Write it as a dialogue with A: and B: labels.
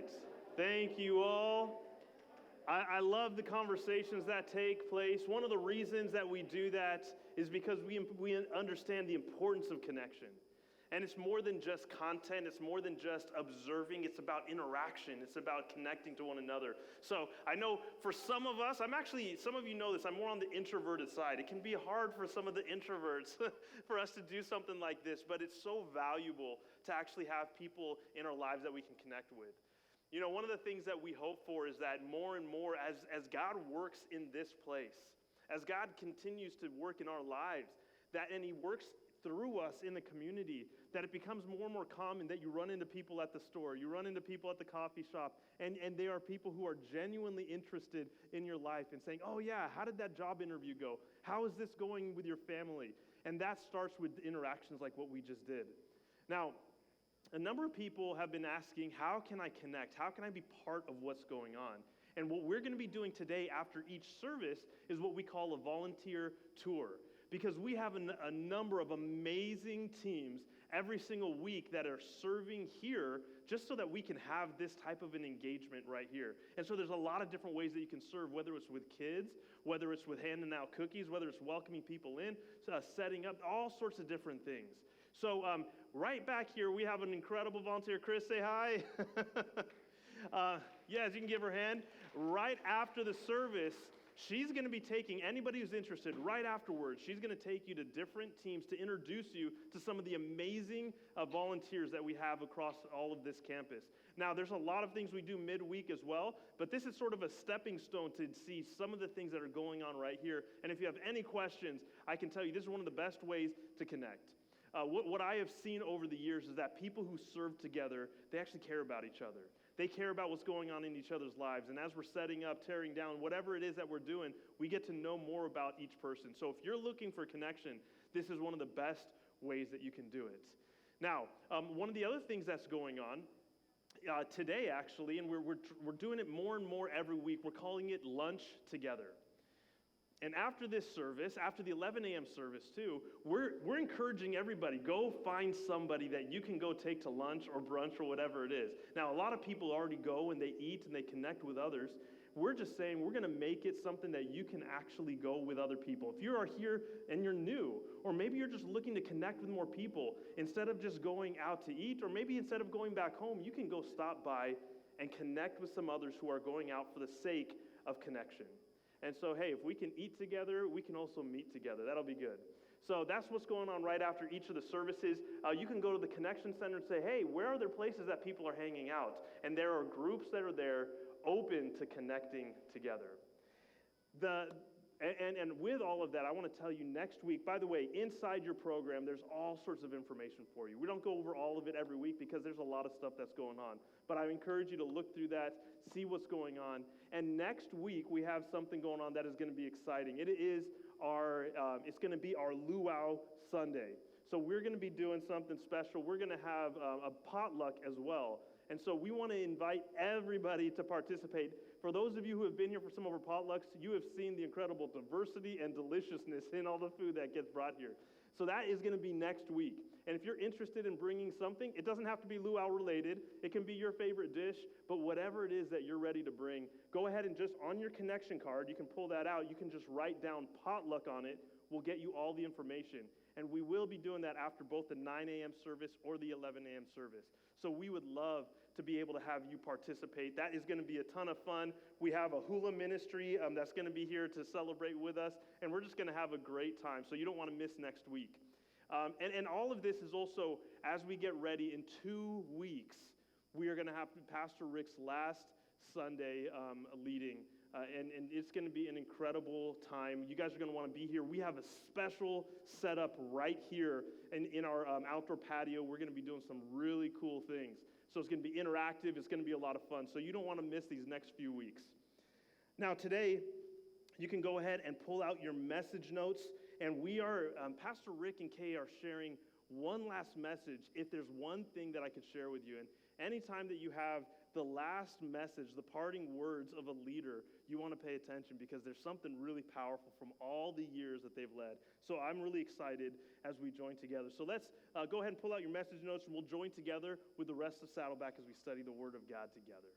A: right. Thank you all. I love the conversations that take place. One of the reasons that we do that is because we understand the importance of connection. And it's more than just content. It's more than just observing. It's about interaction. It's about connecting to one another. So I know for some of us, some of you know this, I'm more on the introverted side. It can be hard for some of the introverts for us to do something like this, but it's so valuable to actually have people in our lives that we can connect with. You know, one of the things that we hope for is that more and more as God works in this place, as God continues to work in our lives, and He works through us in the community, that it becomes more and more common that you run into people at the store, you run into people at the coffee shop, and they are people who are genuinely interested in your life and saying, oh yeah, how did that job interview go? How is this going with your family? And that starts with interactions like what we just did. Now, a number of people have been asking, how can I connect? How can I be part of what's going on? And what we're going to be doing today after each service is what we call a volunteer tour. Because we have a number of amazing teams every single week that are serving here just so that we can have this type of an engagement right here. And so there's a lot of different ways that you can serve, whether it's with kids, whether it's with handing out cookies, whether it's welcoming people in, setting up, all sorts of different things. So right back here, we have an incredible volunteer. Chris, say hi. Yes, you can give her a hand. Right after the service, she's going to be taking anybody who's interested right afterwards. She's going to take you to different teams to introduce you to some of the amazing volunteers that we have across all of this campus. Now, there's a lot of things we do midweek as well, but this is sort of a stepping stone to see some of the things that are going on right here. And if you have any questions, I can tell you this is one of the best ways to connect. What I have seen over the years is that people who serve together, they actually care about each other. They care about what's going on in each other's lives. And as we're setting up, tearing down, whatever it is that we're doing, we get to know more about each person. So if you're looking for connection, this is one of the best ways that you can do it. Now, one of the other things that's going on today, actually, and we're doing it more and more every week, we're calling it Lunch Together. And after this service, after the 11 a.m. service too, we're encouraging everybody, go find somebody that you can go take to lunch or brunch or whatever it is. Now, a lot of people already go and they eat and they connect with others. We're just saying we're going to make it something that you can actually go with other people. If you are here and you're new, or maybe you're just looking to connect with more people, instead of just going out to eat, or maybe instead of going back home, you can go stop by and connect with some others who are going out for the sake of connection. And so, hey, if we can eat together, we can also meet together. That'll be good. So that's what's going on right after each of the services. You can go to the Connection Center and say, hey, where are there places that people are hanging out? And there are groups that are there open to connecting together. And with all of that, I want to tell you next week, by the way, inside your program, there's all sorts of information for you. We don't go over all of it every week because there's a lot of stuff that's going on. But I encourage you to look through that, see what's going on. And next week, we have something going on that is going to be exciting. It's going to be our Luau Sunday. So we're going to be doing something special. We're going to have a potluck as well. And so we want to invite everybody to participate. For those of you who have been here for some of our potlucks, you have seen the incredible diversity and deliciousness in all the food that gets brought here. So that is going to be next week. And if you're interested in bringing something, it doesn't have to be luau related. It can be your favorite dish, but whatever it is that you're ready to bring, go ahead and just on your connection card, you can pull that out. You can just write down potluck on it. We'll get you all the information. And we will be doing that after both the 9 a.m. service or the 11 a.m. service. So we would love to be able to have you participate. That is going to be a ton of fun. We have a hula ministry that's going to be here to celebrate with us, and we're just going to have a great time. So you don't want to miss next week. And all of this is also, as we get ready, in 2 weeks, we are going to have Pastor Rick's last Sunday leading. And it's going to be an incredible time. You guys are going to want to be here. We have a special setup right here in our outdoor patio. We're going to be doing some really cool things. So it's going to be interactive. It's going to be a lot of fun. So you don't want to miss these next few weeks. Now today, you can go ahead and pull out your message notes. And we are, Pastor Rick and Kay are sharing one last message, if there's one thing that I could share with you, and anytime that you have the last message, the parting words of a leader, you want to pay attention because there's something really powerful from all the years that they've led. So I'm really excited as we join together. So let's go ahead and pull out your message notes, and we'll join together with the rest of Saddleback as we study the Word of God together.